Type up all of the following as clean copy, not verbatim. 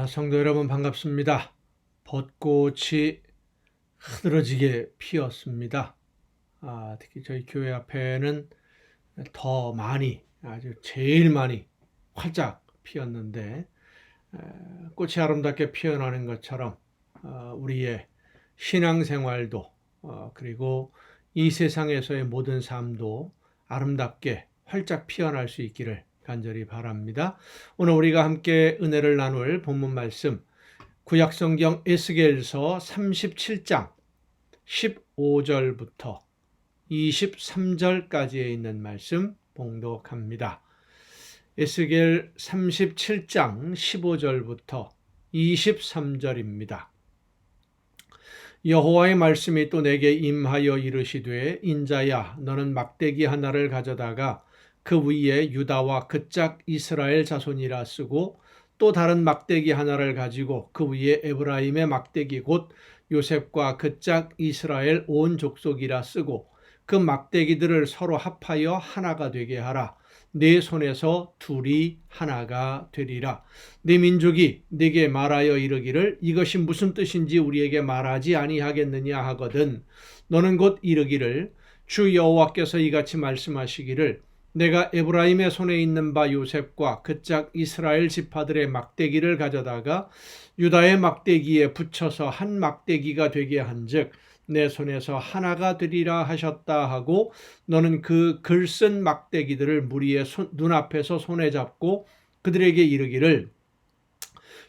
성도 여러분 반갑습니다. 벚꽃이 흐드러지게 피었습니다. 특히 저희 교회 앞에는 더 많이, 아주 제일 많이 활짝 피었는데, 꽃이 아름답게 피어나는 것처럼 우리의 신앙생활도 그리고 이 세상에서의 모든 삶도 아름답게 활짝 피어날 수 있기를 간절히 바랍니다. 오늘 우리가 함께 은혜를 나눌 본문 말씀, 구약성경 에스겔서 37장 15절부터 23절까지에 있는 말씀 봉독합니다. 에스겔 37장 15절부터 23절입니다. 여호와의 말씀이 또 내게 임하여 이르시되, 인자야, 너는 막대기 하나를 가져다가 그 위에 유다와 그 짝 이스라엘 자손이라 쓰고, 또 다른 막대기 하나를 가지고 그 위에 에브라임의 막대기 곧 요셉과 그 짝 이스라엘 온 족속이라 쓰고, 그 막대기들을 서로 합하여 하나가 되게 하라. 네 손에서 둘이 하나가 되리라. 네 민족이 네게 말하여 이르기를, 이것이 무슨 뜻인지 우리에게 말하지 아니하겠느냐 하거든, 너는 곧 이르기를, 주 여호와께서 이같이 말씀하시기를, 내가 에브라임의 손에 있는 바 요셉과 그 짝 이스라엘 지파들의 막대기를 가져다가 유다의 막대기에 붙여서 한 막대기가 되게 한즉 내 손에서 하나가 되리라 하셨다 하고, 너는 그 글쓴 막대기들을 무리의 눈앞에서 손에 잡고 그들에게 이르기를,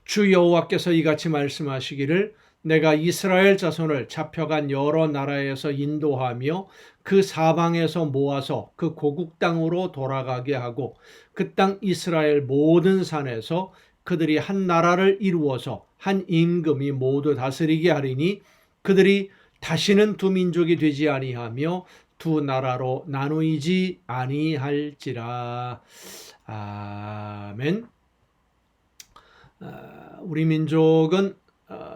주 여호와께서 이같이 말씀하시기를, 내가 이스라엘 자손을 잡혀간 여러 나라에서 인도하며 그 사방에서 모아서 그 고국 땅으로 돌아가게 하고, 그 땅 이스라엘 모든 산에서 그들이 한 나라를 이루어서 한 임금이 모두 다스리게 하리니, 그들이 다시는 두 민족이 되지 아니하며 두 나라로 나누이지 아니할지라. 아멘. 우리 민족은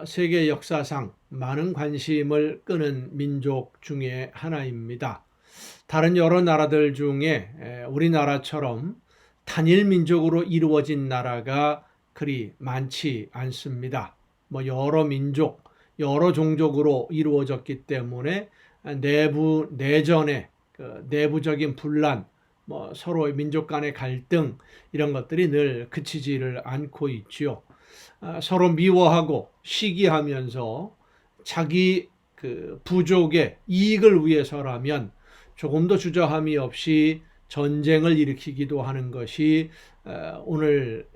세계 역사상 많은 관심을 끄는 민족 중에 하나입니다. 다른 여러 나라들 중에 우리나라처럼 단일 민족으로 이루어진 나라가 그리 많지 않습니다. 여러 민족, 여러 종족으로 이루어졌기 때문에 내전에 내부적인 분란, 서로 민족 간의 갈등, 이런 것들이 늘 그치지를 않고 있지요. 서로 미워하고 시기하면서 자기 부족의 이익을 위해서라면 조금도 주저함이 없이 전쟁을 일으키기도 하는 것이 오늘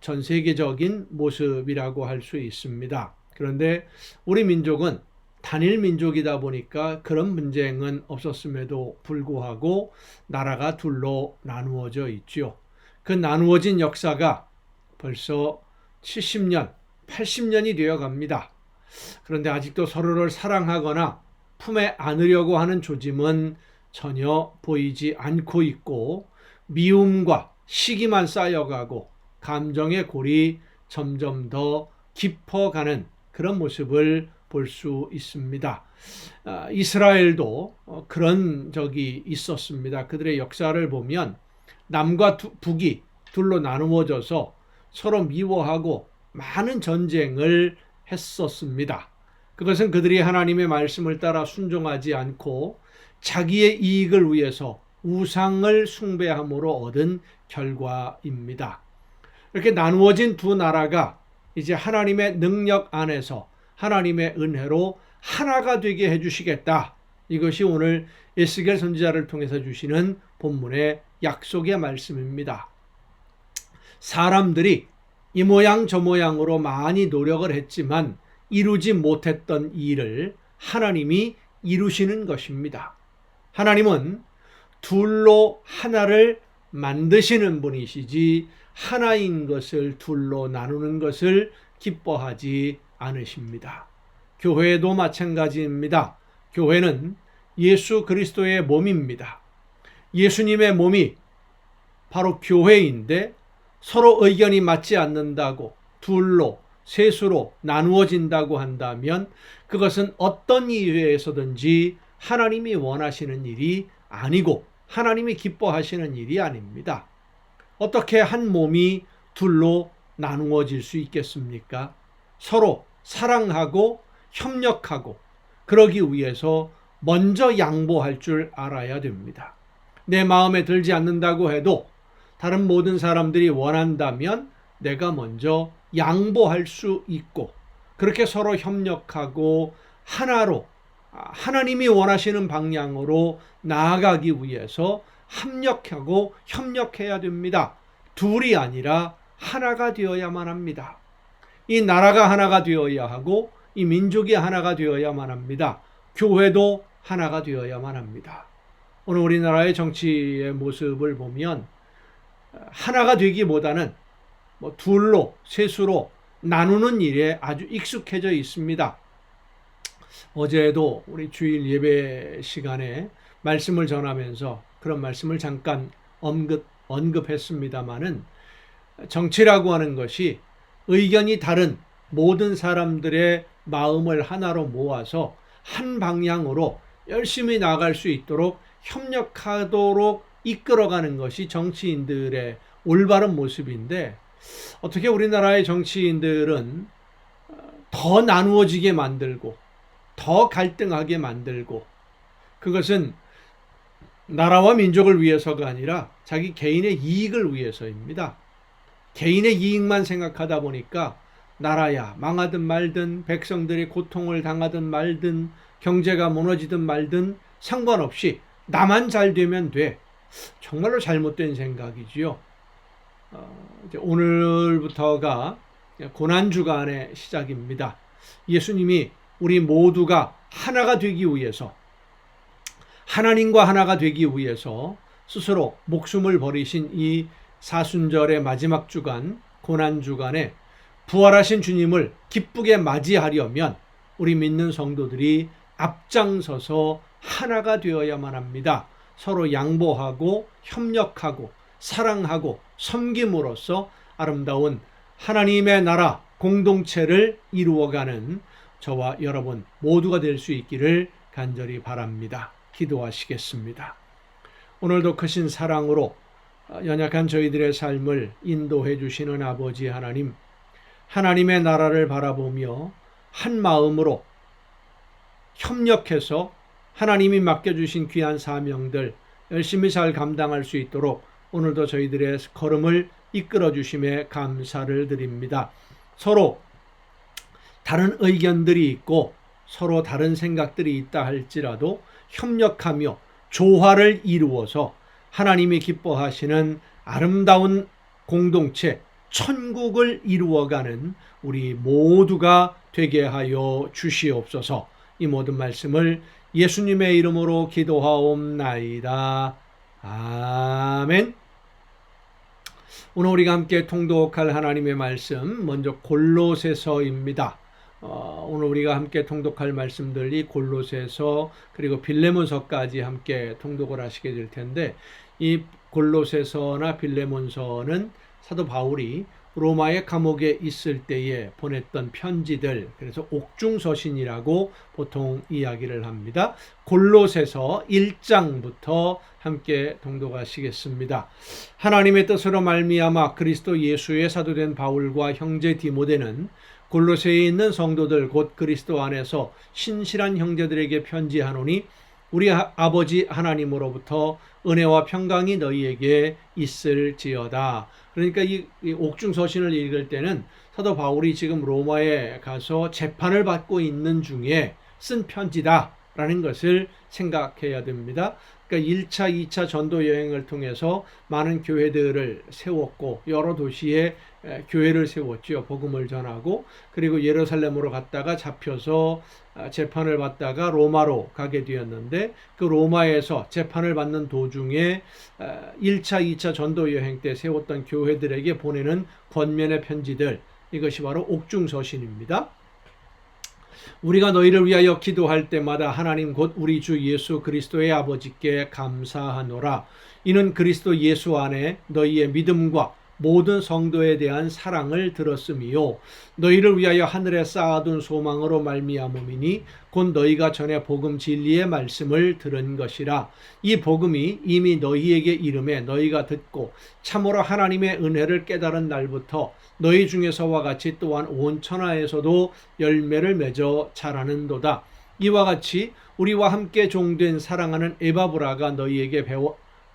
전 세계적인 모습이라고 할 수 있습니다. 그런데 우리 민족은 단일 민족이다 보니까 그런 분쟁은 없었음에도 불구하고 나라가 둘로 나누어져 있죠. 그 나누어진 역사가 벌써 70년, 80년이 되어 갑니다. 그런데 아직도 서로를 사랑하거나 품에 안으려고 하는 조짐은 전혀 보이지 않고 있고, 미움과 시기만 쌓여가고 감정의 골이 점점 더 깊어가는 그런 모습을 볼 수 있습니다. 이스라엘도 그런 적이 있었습니다. 그들의 역사를 보면 남과 북이 둘로 나누어져서 서로 미워하고 많은 전쟁을 했었습니다. 그것은 그들이 하나님의 말씀을 따라 순종하지 않고 자기의 이익을 위해서 우상을 숭배함으로 얻은 결과입니다. 이렇게 나누어진 두 나라가 이제 하나님의 능력 안에서 하나님의 은혜로 하나가 되게 해주시겠다. 이것이 오늘 에스겔 선지자를 통해서 주시는 본문의 약속의 말씀입니다. 사람들이 이 모양 저 모양으로 많이 노력을 했지만 이루지 못했던 일을 하나님이 이루시는 것입니다. 하나님은 둘로 하나를 만드시는 분이시지 하나인 것을 둘로 나누는 것을 기뻐하지 않으십니다. 교회도 마찬가지입니다. 교회는 예수 그리스도의 몸입니다. 예수님의 몸이 바로 교회인데 서로 의견이 맞지 않는다고 둘로 셋으로 나누어진다고 한다면 그것은 어떤 이유에서든지 하나님이 원하시는 일이 아니고 하나님이 기뻐하시는 일이 아닙니다. 어떻게 한 몸이 둘로 나누어질 수 있겠습니까? 서로 사랑하고 협력하고 그러기 위해서 먼저 양보할 줄 알아야 됩니다. 내 마음에 들지 않는다고 해도 다른 모든 사람들이 원한다면 내가 먼저 양보할 수 있고 그렇게 서로 협력하고 하나로 하나님이 원하시는 방향으로 나아가기 위해서 합력하고 협력해야 됩니다. 둘이 아니라 하나가 되어야만 합니다. 이 나라가 하나가 되어야 하고 이 민족이 하나가 되어야만 합니다. 교회도 하나가 되어야만 합니다. 오늘 우리나라의 정치의 모습을 보면 하나가 되기보다는 둘로 셋으로 나누는 일에 아주 익숙해져 있습니다. 어제도 우리 주일 예배 시간에 말씀을 전하면서 그런 말씀을 잠깐 언급했습니다마는 정치라고 하는 것이 의견이 다른 모든 사람들의 마음을 하나로 모아서 한 방향으로 열심히 나갈 수 있도록 협력하도록 이끌어가는 것이 정치인들의 올바른 모습인데 어떻게 우리나라의 정치인들은 더 나누어지게 만들고 더 갈등하게 만들고 그것은 나라와 민족을 위해서가 아니라 자기 개인의 이익을 위해서입니다. 개인의 이익만 생각하다 보니까 나라야 망하든 말든 백성들이 고통을 당하든 말든 경제가 무너지든 말든 상관없이 나만 잘 되면 돼. 정말로 잘못된 생각이지요. 이제 오늘부터가 고난주간의 시작입니다. 예수님이 우리 모두가 하나가 되기 위해서 하나님과 하나가 되기 위해서 스스로 목숨을 버리신 이 사순절의 마지막 주간 고난주간에 부활하신 주님을 기쁘게 맞이하려면 우리 믿는 성도들이 앞장서서 하나가 되어야만 합니다. 서로 양보하고 협력하고 사랑하고 섬김으로써 아름다운 하나님의 나라 공동체를 이루어가는 저와 여러분 모두가 될 수 있기를 간절히 바랍니다. 기도하시겠습니다. 오늘도 크신 사랑으로 연약한 저희들의 삶을 인도해 주시는 아버지 하나님, 하나님의 나라를 바라보며 한 마음으로 협력해서 하나님이 맡겨주신 귀한 사명들 열심히 잘 감당할 수 있도록 오늘도 저희들의 걸음을 이끌어 주심에 감사를 드립니다. 서로 다른 의견들이 있고 서로 다른 생각들이 있다 할지라도 협력하며 조화를 이루어서 하나님이 기뻐하시는 아름다운 공동체, 천국을 이루어가는 우리 모두가 되게 하여 주시옵소서. 이 모든 말씀을 예수님의 이름으로 기도하옵나이다. 아멘. 오늘 우리가 함께 통독할 하나님의 말씀 먼저 골로새서입니다. 오늘 우리가 함께 통독할 말씀들이 골로새서 그리고 빌레몬서까지 함께 통독을 하시게 될 텐데 이 골로새서나 빌레몬서는 사도 바울이 로마의 감옥에 있을 때에 보냈던 편지들, 그래서 옥중서신이라고 보통 이야기를 합니다. 골로새서 1장부터 함께 통독하시겠습니다. 하나님의 뜻으로 말미암아 그리스도 예수의 사도된 바울과 형제 디모데는 골로새에 있는 성도들 곧 그리스도 안에서 신실한 형제들에게 편지하노니 우리 아버지 하나님으로부터 은혜와 평강이 너희에게 있을지어다. 그러니까 이 옥중서신을 읽을 때는 사도 바울이 지금 로마에 가서 재판을 받고 있는 중에 쓴 편지다라는 것을 생각해야 됩니다. 그러니까 1차, 2차 전도 여행을 통해서 많은 교회들을 세웠고 여러 도시에 교회를 세웠죠. 복음을 전하고 그리고 예루살렘으로 갔다가 잡혀서 재판을 받다가 로마로 가게 되었는데 그 로마에서 재판을 받는 도중에 1차, 2차 전도 여행 때 세웠던 교회들에게 보내는 권면의 편지들, 이것이 바로 옥중서신입니다. 우리가 너희를 위하여 기도할 때마다 하나님 곧 우리 주 예수 그리스도의 아버지께 감사하노라. 이는 그리스도 예수 안에 너희의 믿음과 모든 성도에 대한 사랑을 들었음이요 너희를 위하여 하늘에 쌓아둔 소망으로 말미암음이니 곧 너희가 전에 복음 진리의 말씀을 들은 것이라. 이 복음이 이미 너희에게 이름에 너희가 듣고 참으로 하나님의 은혜를 깨달은 날부터 너희 중에서와 같이 또한 온 천하에서도 열매를 맺어 자라는도다. 이와 같이 우리와 함께 종된 사랑하는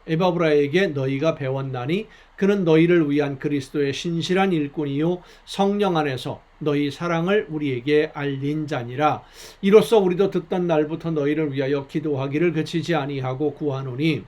에바브라에게 너희가 배웠나니 그는 너희를 위한 그리스도의 신실한 일꾼이요 성령 안에서 너희 사랑을 우리에게 알린 자니라. 이로써 우리도 듣던 날부터 너희를 위하여 기도하기를 그치지 아니하고 구하노니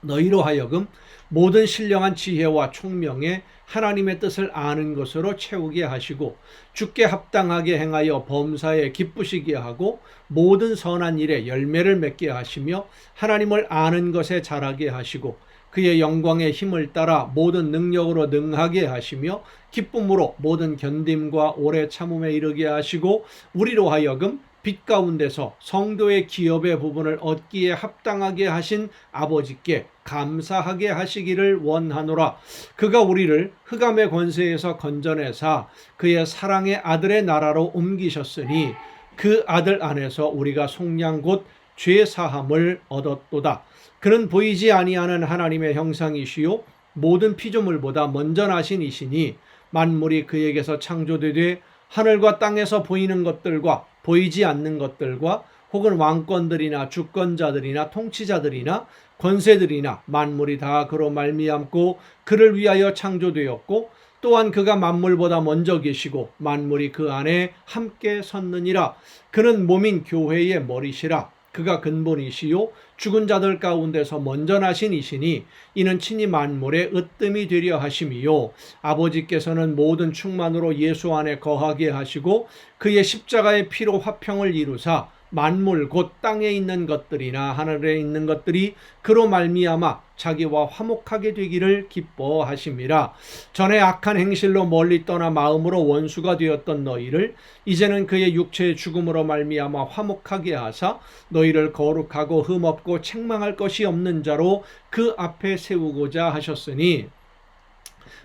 너희로 하여금 모든 신령한 지혜와 총명에 하나님의 뜻을 아는 것으로 채우게 하시고 주께 합당하게 행하여 범사에 기쁘시게 하고 모든 선한 일에 열매를 맺게 하시며 하나님을 아는 것에 자라게 하시고 그의 영광의 힘을 따라 모든 능력으로 능하게 하시며 기쁨으로 모든 견딤과 오래 참음에 이르게 하시고 우리로 하여금 빛 가운데서 성도의 기업의 부분을 얻기에 합당하게 하신 아버지께 감사하게 하시기를 원하노라. 그가 우리를 흑암의 권세에서 건져내사 그의 사랑의 아들의 나라로 옮기셨으니 그 아들 안에서 우리가 속량 곧 죄 사함을 얻었도다. 그는 보이지 아니하는 하나님의 형상이시요 모든 피조물보다 먼저 나신 이시니 만물이 그에게서 창조되되 하늘과 땅에서 보이는 것들과 보이지 않는 것들과 혹은 왕권들이나 주권자들이나 통치자들이나 권세들이나 만물이 다 그로 말미암고 그를 위하여 창조되었고 또한 그가 만물보다 먼저 계시고 만물이 그 안에 함께 섰느니라. 그는 몸인 교회의 머리시라. 그가 근본이시요 죽은 자들 가운데서 먼저 나신 이시니 이는 친히 만물의 으뜸이 되려 하심이요 아버지께서는 모든 충만으로 예수 안에 거하게 하시고 그의 십자가의 피로 화평을 이루사 만물 곧 땅에 있는 것들이나 하늘에 있는 것들이 그로 말미암아 자기와 화목하게 되기를 기뻐하심이라. 전에 악한 행실로 멀리 떠나 마음으로 원수가 되었던 너희를 이제는 그의 육체의 죽음으로 말미암아 화목하게 하사 너희를 거룩하고 흠없고 책망할 것이 없는 자로 그 앞에 세우고자 하셨으니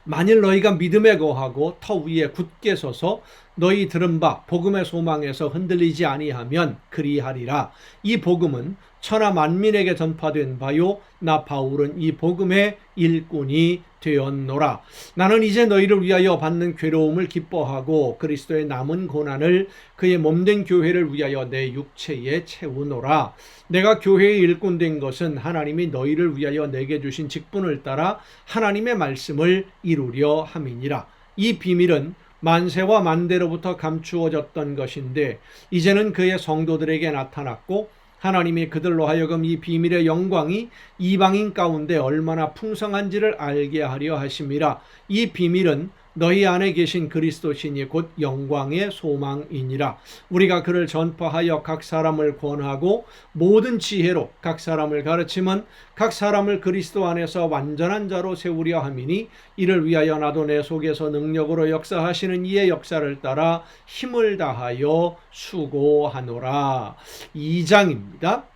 만일 너희가 믿음에 거하고 터 위에 굳게 서서 너희 들은 바 복음의 소망에서 흔들리지 아니하면 그리하리라. 이 복음은 천하 만민에게 전파된 바요 나 바울은 이 복음의 일꾼이 되었노라. 나는 이제 너희를 위하여 받는 괴로움을 기뻐하고 그리스도의 남은 고난을 그의 몸된 교회를 위하여 내 육체에 채우노라. 내가 교회의 일꾼 된 것은 하나님이 너희를 위하여 내게 주신 직분을 따라 하나님의 말씀을 이루려 함이니라. 이 비밀은 만세와 만대로부터 감추어졌던 것인데 이제는 그의 성도들에게 나타났고 하나님이 그들로 하여금 이 비밀의 영광이 이방인 가운데 얼마나 풍성한지를 알게 하려 하심이라. 이 비밀은 너희 안에 계신 그리스도시니 곧 영광의 소망이니라. 우리가 그를 전파하여 각 사람을 권하고 모든 지혜로 각 사람을 가르치면 각 사람을 그리스도 안에서 완전한 자로 세우려 함이니 이를 위하여 나도 내 속에서 능력으로 역사하시는 이의 역사를 따라 힘을 다하여 수고하노라. 2장입니다.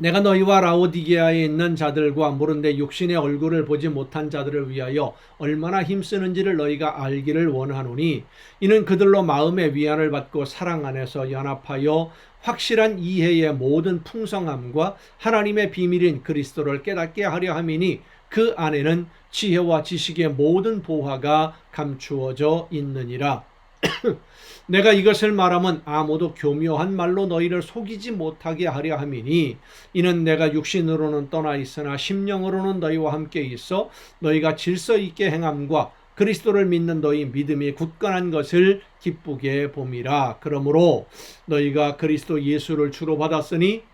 내가 너희와 라오디게아에 있는 자들과 물은데 육신의 얼굴을 보지 못한 자들을 위하여 얼마나 힘쓰는지를 너희가 알기를 원하노니 이는 그들로 마음의 위안을 받고 사랑 안에서 연합하여 확실한 이해의 모든 풍성함과 하나님의 비밀인 그리스도를 깨닫게 하려 함이니 그 안에는 지혜와 지식의 모든 보화가 감추어져 있느니라. 내가 이것을 말하면 아무도 교묘한 말로 너희를 속이지 못하게 하려 함이니 이는 내가 육신으로는 떠나 있으나 심령으로는 너희와 함께 있어 너희가 질서 있게 행함과 그리스도를 믿는 너희 믿음이 굳건한 것을 기쁘게 봄이라. 그러므로 너희가 그리스도 예수를 주로 받았으니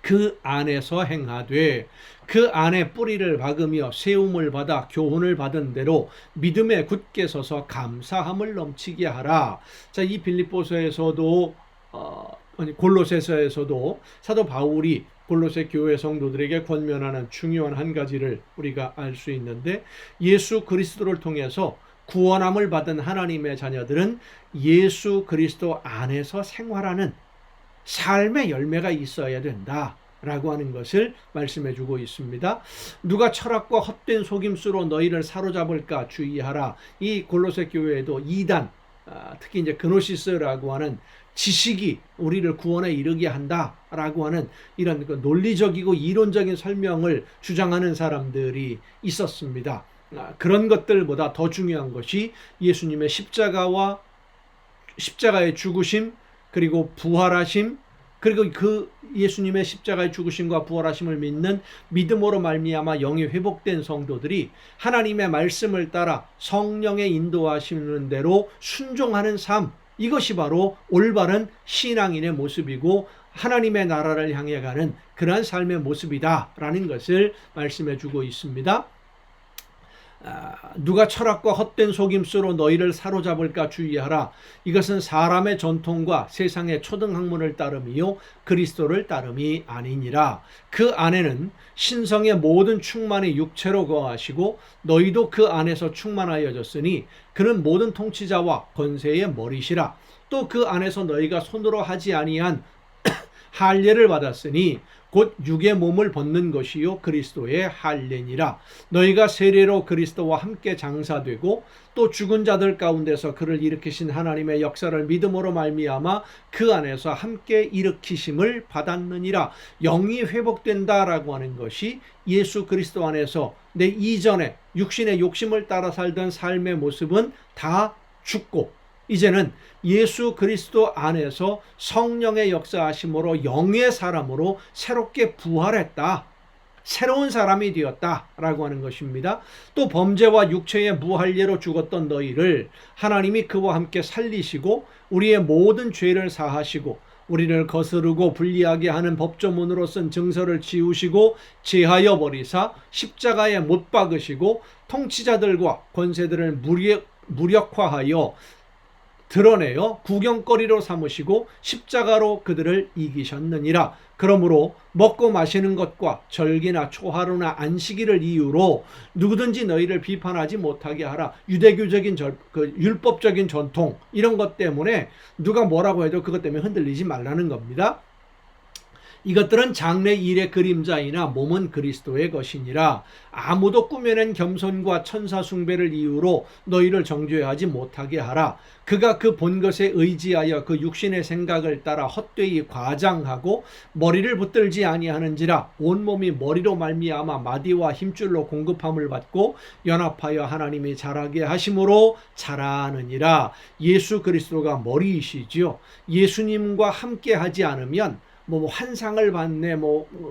그 안에서 행하되 그 안에 뿌리를 박으며 세움을 받아 교훈을 받은 대로 믿음에 굳게 서서 감사함을 넘치게 하라. 자, 이 빌립보서에서도 골로새서에서도 사도 바울이 골로새 교회 성도들에게 권면하는 중요한 한 가지를 우리가 알 수 있는데 예수 그리스도를 통해서 구원함을 받은 하나님의 자녀들은 예수 그리스도 안에서 생활하는 삶의 열매가 있어야 된다. 라고 하는 것을 말씀해 주고 있습니다. 누가 철학과 헛된 속임수로 너희를 사로잡을까 주의하라. 이 골로새 교회에도 이단, 특히 이제 그노시스라고 하는 지식이 우리를 구원에 이르게 한다라고 하는 이런 논리적이고 이론적인 설명을 주장하는 사람들이 있었습니다. 그런 것들보다 더 중요한 것이 예수님의 십자가의 죽으심, 그리고 부활하심, 그리고 그 예수님의 십자가의 죽으심과 부활하심을 믿는 믿음으로 말미암아 영이 회복된 성도들이 하나님의 말씀을 따라 성령의 인도하시는 대로 순종하는 삶, 이것이 바로 올바른 신앙인의 모습이고 하나님의 나라를 향해 가는 그러한 삶의 모습이다라는 것을 말씀해 주고 있습니다. 누가 철학과 헛된 속임수로 너희를 사로잡을까 주의하라. 이것은 사람의 전통과 세상의 초등학문을 따름이요 그리스도를 따름이 아니니라. 그 안에는 신성의 모든 충만이 육체로 거하시고 너희도 그 안에서 충만하여졌으니 그는 모든 통치자와 권세의 머리시라. 또 그 안에서 너희가 손으로 하지 아니한 할례를 받았으니 곧 육의 몸을 벗는 것이요 그리스도의 할례니라. 너희가 세례로 그리스도와 함께 장사되고 또 죽은 자들 가운데서 그를 일으키신 하나님의 역사를 믿음으로 말미암아 그 안에서 함께 일으키심을 받았느니라. 영이 회복된다라고 하는 것이 예수 그리스도 안에서 내 이전에 육신의 욕심을 따라 살던 삶의 모습은 다 죽고 이제는 예수 그리스도 안에서 성령의 역사하심으로 영의 사람으로 새롭게 부활했다. 새로운 사람이 되었다라고 하는 것입니다. 또 범죄와 육체의 무할례로 죽었던 너희를 하나님이 그와 함께 살리시고 우리의 모든 죄를 사하시고 우리를 거스르고 불리하게 하는 법조문으로 쓴 증서를 지우시고 제하여 버리사 십자가에 못 박으시고 통치자들과 권세들을 무력화하여 드러내어 구경거리로 삼으시고 십자가로 그들을 이기셨느니라. 그러므로 먹고 마시는 것과 절기나 초하루나 안식일을 이유로 누구든지 너희를 비판하지 못하게 하라. 유대교적인 율법적인 전통 이런 것 때문에 누가 뭐라고 해도 그것 때문에 흔들리지 말라는 겁니다. 이것들은 장래 일의 그림자이나 몸은 그리스도의 것이니라. 아무도 꾸며낸 겸손과 천사 숭배를 이유로 너희를 정죄하지 못하게 하라. 그가 그 본 것에 의지하여 그 육신의 생각을 따라 헛되이 과장하고 머리를 붙들지 아니하는지라. 온몸이 머리로 말미암아 마디와 힘줄로 공급함을 받고 연합하여 하나님이 자라게 하심으로 자라느니라. 예수 그리스도가 머리이시지요. 예수님과 함께 하지 않으면 환상을 봤네,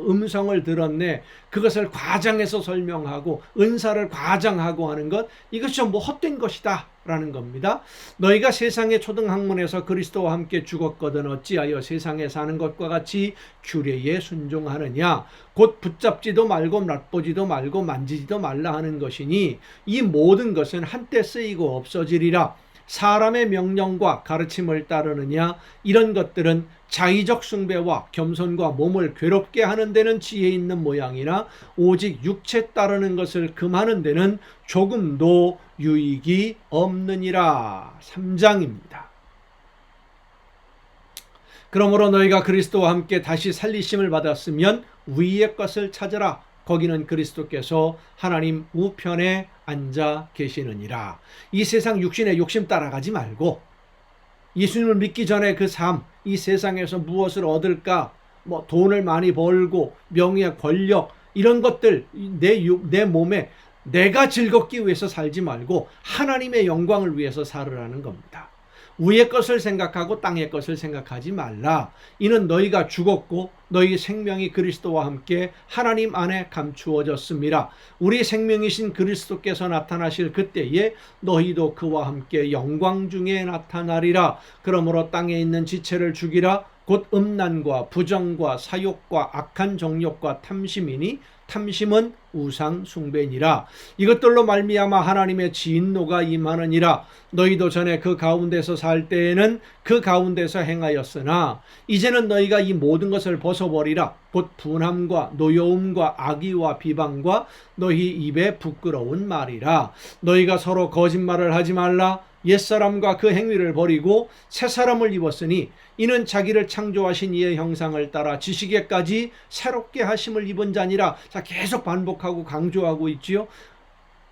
음성을 들었네, 그것을 과장해서 설명하고 은사를 과장하고 하는 것, 이것이 전부 헛된 것이다 라는 겁니다. 너희가 세상의 초등학문에서 그리스도와 함께 죽었거든 어찌하여 세상에 사는 것과 같이 규례에 순종하느냐. 곧 붙잡지도 말고 낫보지도 말고 만지지도 말라 하는 것이니 이 모든 것은 한때 쓰이고 없어지리라. 사람의 명령과 가르침을 따르느냐. 이런 것들은 자의적 숭배와 겸손과 몸을 괴롭게 하는 데는 지혜 있는 모양이나 오직 육체 따르는 것을 금하는 데는 조금도 유익이 없느니라. 3장입니다. 그러므로 너희가 그리스도와 함께 다시 살리심을 받았으면 위의 것을 찾으라. 거기는 그리스도께서 하나님 우편에 앉아 계시느니라. 이 세상 육신의 욕심 따라가지 말고 예수님을 믿기 전에 그 삶, 이 세상에서 무엇을 얻을까, 돈을 많이 벌고 명예, 권력 이런 것들 내 몸에 내가 즐겁기 위해서 살지 말고 하나님의 영광을 위해서 살으라는 겁니다. 위의 것을 생각하고 땅의 것을 생각하지 말라. 이는 너희가 죽었고 너희 생명이 그리스도와 함께 하나님 안에 감추어졌습니다. 우리 생명이신 그리스도께서 나타나실 그때에 너희도 그와 함께 영광 중에 나타나리라. 그러므로 땅에 있는 지체를 죽이라. 곧 음란과 부정과 사욕과 악한 정욕과 탐심이니 탐심은 우상 숭배니라. 이것들로 말미암아 하나님의 진노가 임하느니라. 너희도 전에 그 가운데서 살 때에는 그 가운데서 행하였으나 이제는 너희가 이 모든 것을 벗어버리라. 곧 분함과 노여움과 악의와 비방과 너희 입에 부끄러운 말이라. 너희가 서로 거짓말을 하지 말라. 옛사람과 그 행위를 버리고 새사람을 입었으니 이는 자기를 창조하신 이의 형상을 따라 지식에까지 새롭게 하심을 입은 자니라. 자, 계속 반복하고 강조하고 있지요.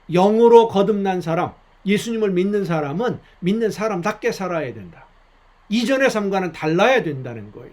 영으로 거듭난 사람, 예수님을 믿는 사람은 믿는 사람답게 살아야 된다. 이전의 삶과는 달라야 된다는 거예요.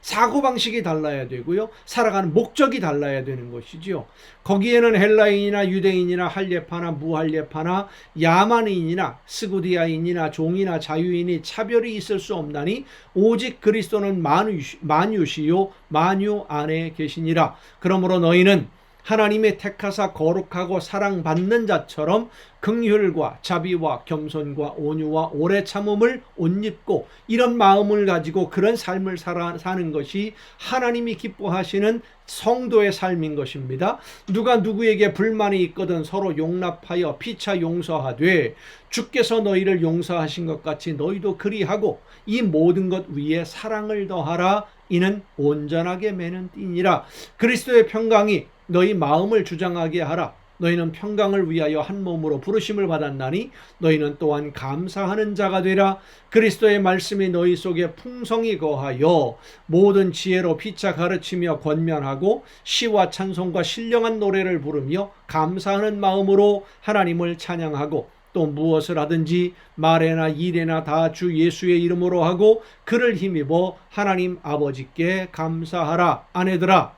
사고방식이 달라야 되고요. 살아가는 목적이 달라야 되는 것이지요. 거기에는 헬라인이나 유대인이나 할례파나 무할례파나 야만인이나 스구디아인이나 종이나 자유인이 차별이 있을 수 없나니 오직 그리스도는 만유시요 만유 안에 계시니라. 그러므로 너희는 하나님의 택하사 거룩하고 사랑받는 자처럼 긍휼과 자비와 겸손과 온유와 오래 참음을 옷 입고 이런 마음을 가지고 그런 삶을 사는 것이 하나님이 기뻐하시는 성도의 삶인 것입니다. 누가 누구에게 불만이 있거든 서로 용납하여 피차 용서하되 주께서 너희를 용서하신 것 같이 너희도 그리하고 이 모든 것 위에 사랑을 더하라. 이는 온전하게 매는 띠니라. 그리스도의 평강이 너희 마음을 주장하게 하라. 너희는 평강을 위하여 한 몸으로 부르심을 받았나니 너희는 또한 감사하는 자가 되라. 그리스도의 말씀이 너희 속에 풍성히 거하여 모든 지혜로 피차 가르치며 권면하고 시와 찬송과 신령한 노래를 부르며 감사하는 마음으로 하나님을 찬양하고 또 무엇을 하든지 말에나 일에나 다 주 예수의 이름으로 하고 그를 힘입어 하나님 아버지께 감사하라. 아내들아,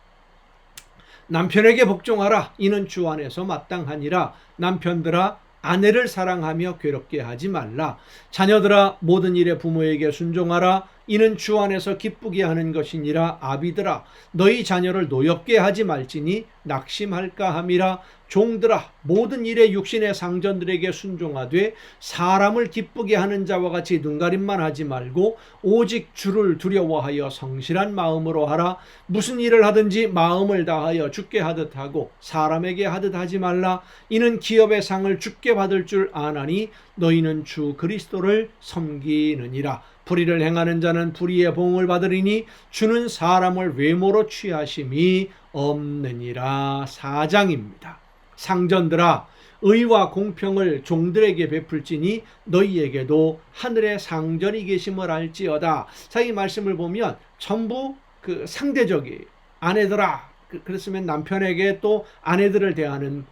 남편에게 복종하라. 이는 주 안에서 마땅하니라. 남편들아, 아내를 사랑하며 괴롭게 하지 말라. 자녀들아, 모든 일에 부모에게 순종하라. 이는 주 안에서 기쁘게 하는 것이니라. 아비들아, 너희 자녀를 노엽게 하지 말지니 낙심할까 함이라. 종들아, 모든 일에 육신의 상전들에게 순종하되 사람을 기쁘게 하는 자와 같이 눈가림만 하지 말고 오직 주를 두려워하여 성실한 마음으로 하라. 무슨 일을 하든지 마음을 다하여 주께 하듯 하고 사람에게 하듯 하지 말라. 이는 기업의 상을 주께 받을 줄 아나니 너희는 주 그리스도를 섬기느니라. 불의를 행하는 자는 불의의 보응을 받으리니 주는 사람을 외모로 취하심이 없느니라. 4장입니다. 상전들아, 의와 공평을 종들에게 베풀지니 너희에게도 하늘에 상전이 계심을 알지어다. 자, 이 말씀을 보면 전부 그 상대적이에요. 아내들아, 그랬으면 남편에게 또 아내들을 대하는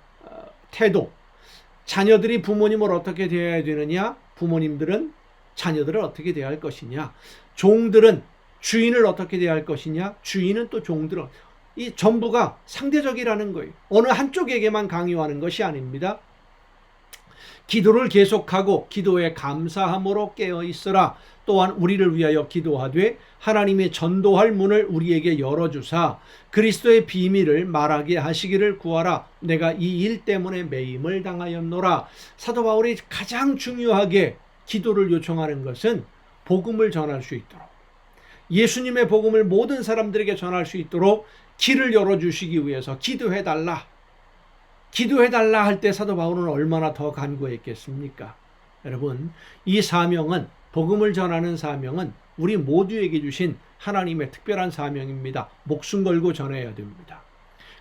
태도. 자녀들이 부모님을 어떻게 대해야 되느냐? 부모님들은 자녀들을 어떻게 대할 것이냐? 종들은 주인을 어떻게 대할 것이냐? 주인은 또 종들을. 이 전부가 상대적이라는 거예요. 어느 한쪽에게만 강요하는 것이 아닙니다. 기도를 계속하고 기도에 감사함으로 깨어 있으라. 또한 우리를 위하여 기도하되 하나님의 전도할 문을 우리에게 열어주사 그리스도의 비밀을 말하게 하시기를 구하라. 내가 이 일 때문에 매임을 당하였노라. 사도 바울이 가장 중요하게 기도를 요청하는 것은 복음을 전할 수 있도록, 예수님의 복음을 모든 사람들에게 전할 수 있도록 길을 열어주시기 위해서 기도해달라. 기도해달라 할 때 사도 바울은 얼마나 더 간구했겠습니까? 여러분, 이 사명은, 복음을 전하는 사명은 우리 모두에게 주신 하나님의 특별한 사명입니다. 목숨 걸고 전해야 됩니다.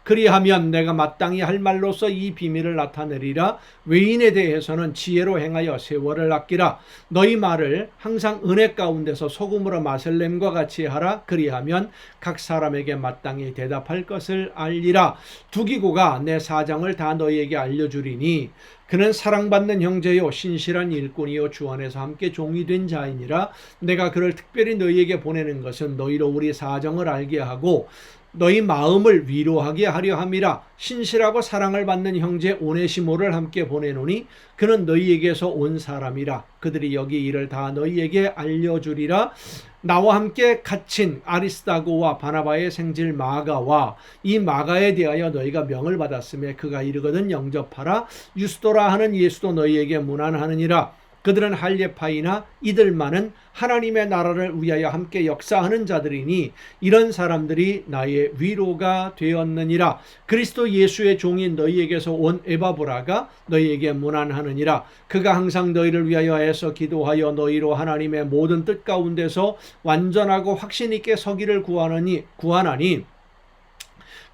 그리하면 내가 마땅히 할 말로서 이 비밀을 나타내리라. 외인에 대해서는 지혜로 행하여 세월을 아끼라. 너희 말을 항상 은혜 가운데서 소금으로 마셀렘과 같이 하라. 그리하면 각 사람에게 마땅히 대답할 것을 알리라. 두기고가 내 사정을 다 너희에게 알려주리니 그는 사랑받는 형제요 신실한 일꾼이요 주 안에서 함께 종이 된 자이니라. 내가 그를 특별히 너희에게 보내는 것은 너희로 우리 사정을 알게 하고 너희 마음을 위로하게 하려 함이라. 신실하고 사랑을 받는 형제 오네시모를 함께 보내노니 그는 너희에게서 온 사람이라. 그들이 여기 일을 다 너희에게 알려주리라. 나와 함께 갇힌 아리스다고와 바나바의 생질 마가와 이 마가에 대하여 너희가 명을 받았으며 그가 이르거든 영접하라. 유스도라 하는 예수도 너희에게 문안하느니라. 그들은 할례파이나 이들만은 하나님의 나라를 위하여 함께 역사하는 자들이니 이런 사람들이 나의 위로가 되었느니라. 그리스도 예수의 종인 너희에게서 온 에바브라가 너희에게 문안하느니라. 그가 항상 너희를 위하여 애써 기도하여 너희로 하나님의 모든 뜻 가운데서 완전하고 확신 있게 서기를 구하나니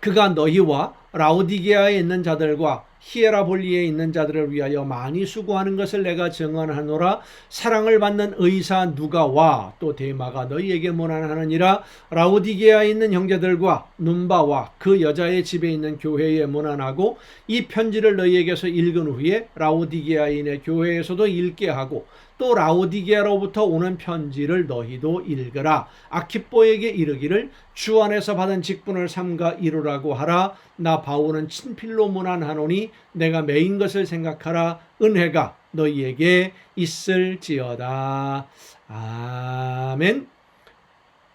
그가 너희와 라오디게아에 있는 자들과 히에라볼리에 있는 자들을 위하여 많이 수고하는 것을 내가 증언하노라. 사랑을 받는 의사 누가와 또 데마가 너희에게 문안하느니라. 라오디게아에 있는 형제들과 눈바와 그 여자의 집에 있는 교회에 문안하고, 이 편지를 너희에게서 읽은 후에 라오디게아인의 교회에서도 읽게 하고, 또 라오디게아로부터 오는 편지를 너희도 읽으라. 아키뽀에게 이르기를 주 안에서 받은 직분을 삼가 이루라고 하라. 나 바울은 친필로 문안하노니 내가 매인 것을 생각하라. 은혜가 너희에게 있을지어다. 아멘.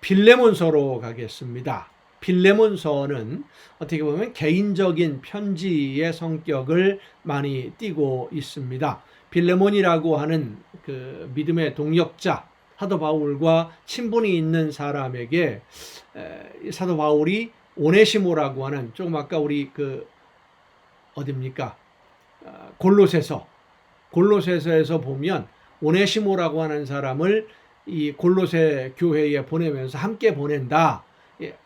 빌레몬서로 가겠습니다. 빌레몬서는 어떻게 보면 개인적인 편지의 성격을 많이 띠고 있습니다. 빌레몬이라고 하는 그 믿음의 동역자, 사도 바울과 친분이 있는 사람에게 사도 바울이 오네시모라고 하는, 조금 아까 우리 그 어딥니까? 골로새서에서 보면 오네시모라고 하는 사람을 이 골로새 교회에 보내면서 함께 보낸다.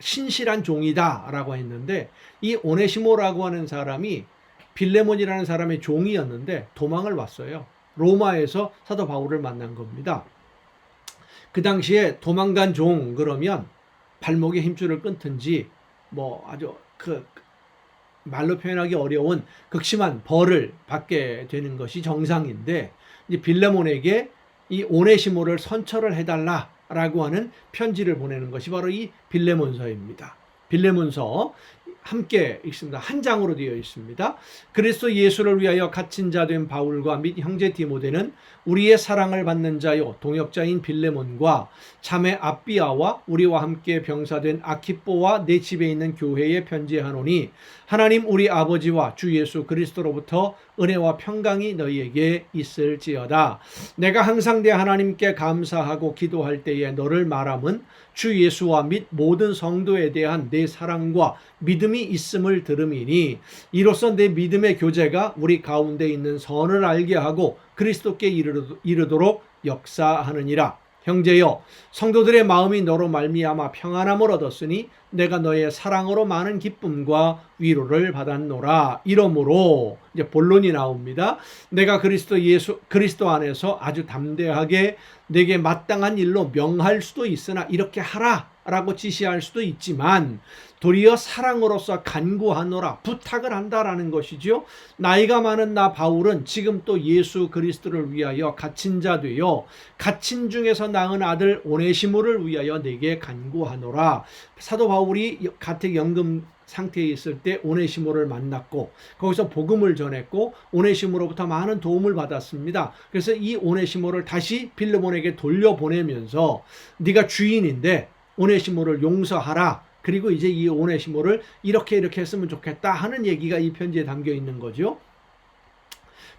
신실한 종이다라고 했는데, 이 오네시모라고 하는 사람이 빌레몬이라는 사람의 종이었는데 도망을 왔어요. 로마에서 사도 바울을 만난 겁니다. 그 당시에 도망간 종 그러면 발목에 힘줄을 끊든지 뭐 아주 그 말로 표현하기 어려운 극심한 벌을 받게 되는 것이 정상인데, 이제 빌레몬에게 이 오네시모를 선처를 해달라라고 하는 편지를 보내는 것이 바로 이 빌레몬서입니다. 빌레몬서 함께 읽습니다. 한 장으로 되어 있습니다. 그리스도 예수를 위하여 갇힌 자 된 바울과 및 형제 디모데는 우리의 사랑을 받는 자요 동역자인 빌레몬과 자매 아비아와 우리와 함께 병사된 아키뽀와 내 집에 있는 교회에 편지하노니, 하나님 우리 아버지와 주 예수 그리스도로부터 은혜와 평강이 너희에게 있을지어다. 내가 항상 내 하나님께 감사하고 기도할 때에 너를 말함은 주 예수와 및 모든 성도에 대한 내 사랑과 믿음이 있음을 들음이니, 이로써 내 믿음의 교제가 우리 가운데 있는 선을 알게 하고 그리스도께 이르도록 역사하느니라. 형제여, 성도들의 마음이 너로 말미암아 평안함을 얻었으니 내가 너의 사랑으로 많은 기쁨과 위로를 받았노라. 이러므로 이제 본론이 나옵니다. 내가 그리스도 안에서 아주 담대하게 내게 마땅한 일로 명할 수도 있으나 이렇게 하라라고 지시할 수도 있지만, 도리어 사랑으로서 간구하노라, 부탁을 한다라는 것이죠. 나이가 많은 나 바울은 지금 또 예수 그리스도를 위하여 갇힌 자 되어 갇힌 중에서 낳은 아들 오네시모를 위하여 내게 간구하노라. 사도 바울이 가택연금 상태에 있을 때 오네시모를 만났고 거기서 복음을 전했고 오네시모로부터 많은 도움을 받았습니다. 그래서 이 오네시모를 다시 빌레몬에게 돌려보내면서 네가 주인인데 오네시모를 용서하라. 그리고 이제 이 오네시모를 이렇게 했으면 좋겠다 하는 얘기가 이 편지에 담겨 있는 거죠.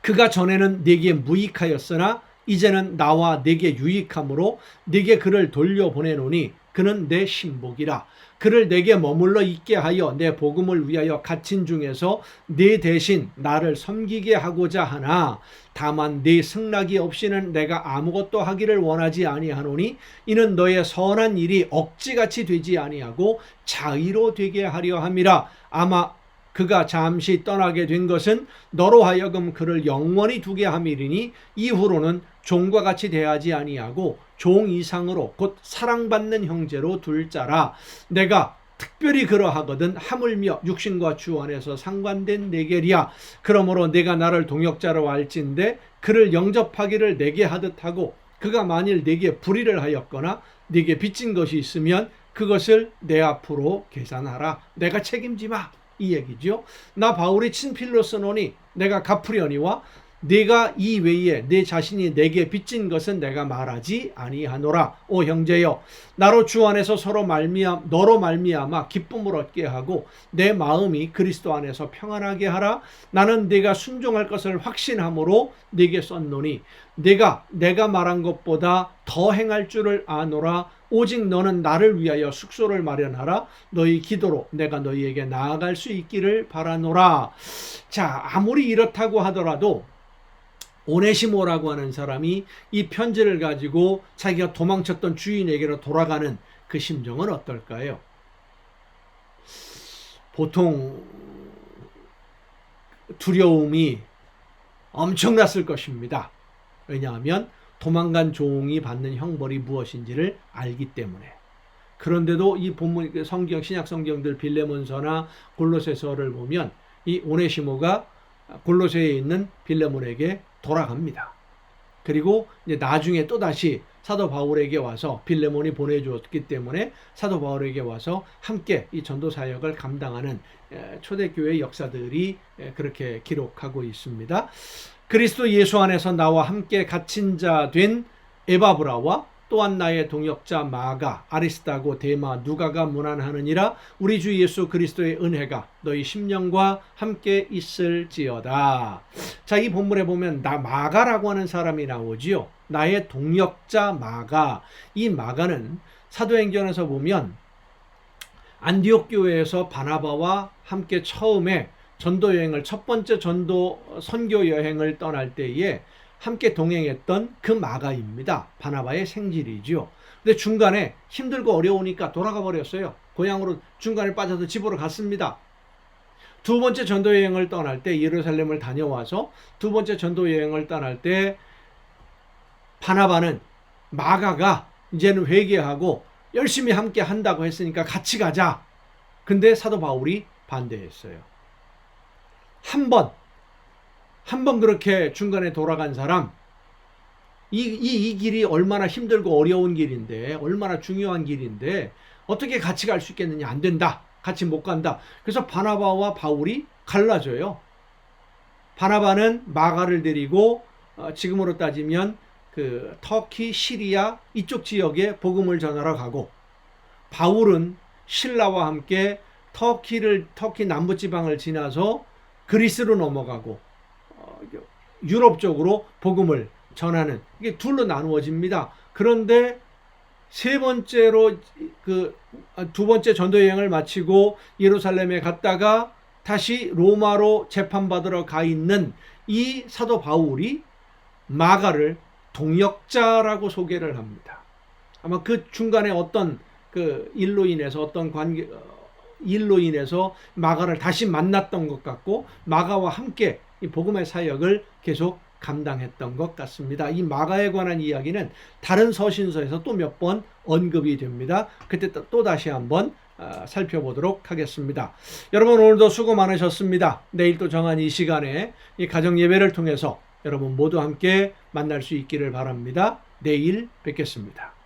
그가 전에는 내게 무익하였으나 이제는 나와 내게 유익함으로 내게 그를 돌려보내노니 그는 내 신복이라. 그를 내게 머물러 있게 하여 내 복음을 위하여 갇힌 중에서 내 대신 나를 섬기게 하고자 하나, 다만 네 승낙이 없이는 내가 아무것도 하기를 원하지 아니하노니 이는 너의 선한 일이 억지같이 되지 아니하고 자의로 되게 하려 함이라. 아마 그가 잠시 떠나게 된 것은 너로 하여금 그를 영원히 두게 함이리니 이후로는 종과 같이 대하지 아니하고 종 이상으로 곧 사랑받는 형제로 둘 자라. 내가 특별히 그러하거든 하물며 육신과 주 안에서 상관된 내게리야. 그러므로 내가 나를 동역자로 알진대 그를 영접하기를 내게 하듯 하고, 그가 만일 내게 불의를 하였거나 내게 빚진 것이 있으면 그것을 내 앞으로 계산하라. 내가 책임지마. 이 얘기죠. 나 바울이 친필로 쓰노니 내가 갚으려니와 네가 이 외에 내 자신이 내게 빚진 것은 내가 말하지 아니하노라. 오 형제여, 나로 주 안에서 너로 말미암아 기쁨을 얻게 하고 내 마음이 그리스도 안에서 평안하게 하라. 나는 네가 순종할 것을 확신함으로 네게 썼노니 내가 말한 것보다 더 행할 줄을 아노라. 오직 너는 나를 위하여 숙소를 마련하라. 너희 기도로 내가 너희에게 나아갈 수 있기를 바라노라. 자, 아무리 이렇다고 하더라도 오네시모라고 하는 사람이 이 편지를 가지고 자기가 도망쳤던 주인에게로 돌아가는 그 심정은 어떨까요? 보통 두려움이 엄청났을 것입니다. 왜냐하면 도망간 종이 받는 형벌이 무엇인지를 알기 때문에. 그런데도 이 본문 성경 신약 성경들 빌레몬서나 골로새서를 보면 이 오네시모가 골로새에 있는 빌레몬에게 돌아갑니다. 그리고 이제 나중에 또 다시 사도 바울에게 와서 빌레몬이 보내주었기 때문에 사도 바울에게 와서 함께 이 전도 사역을 감당하는 초대교회 역사들이 그렇게 기록하고 있습니다. 그리스도 예수 안에서 나와 함께 갇힌 자 된 에바브라와 또한 나의 동역자 마가, 아리스다고, 데마, 누가가 문안하느니라. 우리 주 예수 그리스도의 은혜가 너희 심령과 함께 있을지어다. 자, 이 본문에 보면 마가라고 하는 사람이 나오지요. 나의 동역자 마가. 이 마가는 사도행전에서 보면 안디옥 교회에서 바나바와 함께 처음에 전도 여행을, 첫 번째 전도 선교 여행을 떠날 때에 함께 동행했던 그 마가입니다. 바나바의 생질이죠. 근데 중간에 힘들고 어려우니까 돌아가 버렸어요. 고향으로 중간에 빠져서 집으로 갔습니다. 두 번째 전도 여행을 떠날 때 예루살렘을 다녀와서 두 번째 전도 여행을 떠날 때 바나바는 마가가 이제는 회개하고 열심히 함께 한다고 했으니까 같이 가자. 근데 사도 바울이 반대했어요. 한 번 그렇게 중간에 돌아간 사람, 이 길이 얼마나 힘들고 어려운 길인데, 얼마나 중요한 길인데 어떻게 같이 갈 수 있겠느냐. 안 된다. 같이 못 간다. 그래서 바나바와 바울이 갈라져요. 바나바는 마가를 데리고 지금으로 따지면 그 터키, 시리아 이쪽 지역에 복음을 전하러 가고, 바울은 신라와 함께 터키 남부 지방을 지나서 그리스로 넘어가고 유럽 쪽으로 복음을 전하는, 이게 둘로 나누어집니다. 그런데 세 번째로 두 번째 전도 여행을 마치고 예루살렘에 갔다가 다시 로마로 재판받으러 가 있는 이 사도 바울이 마가를 동역자라고 소개를 합니다. 아마 그 중간에 어떤 일로 인해서 마가를 다시 만났던 것 같고, 마가와 함께 이 복음의 사역을 계속 감당했던 것 같습니다. 이 마가에 관한 이야기는 다른 서신서에서 또 몇 번 언급이 됩니다. 그때 또 다시 한번 살펴보도록 하겠습니다. 여러분, 오늘도 수고 많으셨습니다. 내일 또 정한 이 시간에 이 가정 예배를 통해서 여러분 모두 함께 만날 수 있기를 바랍니다. 내일 뵙겠습니다.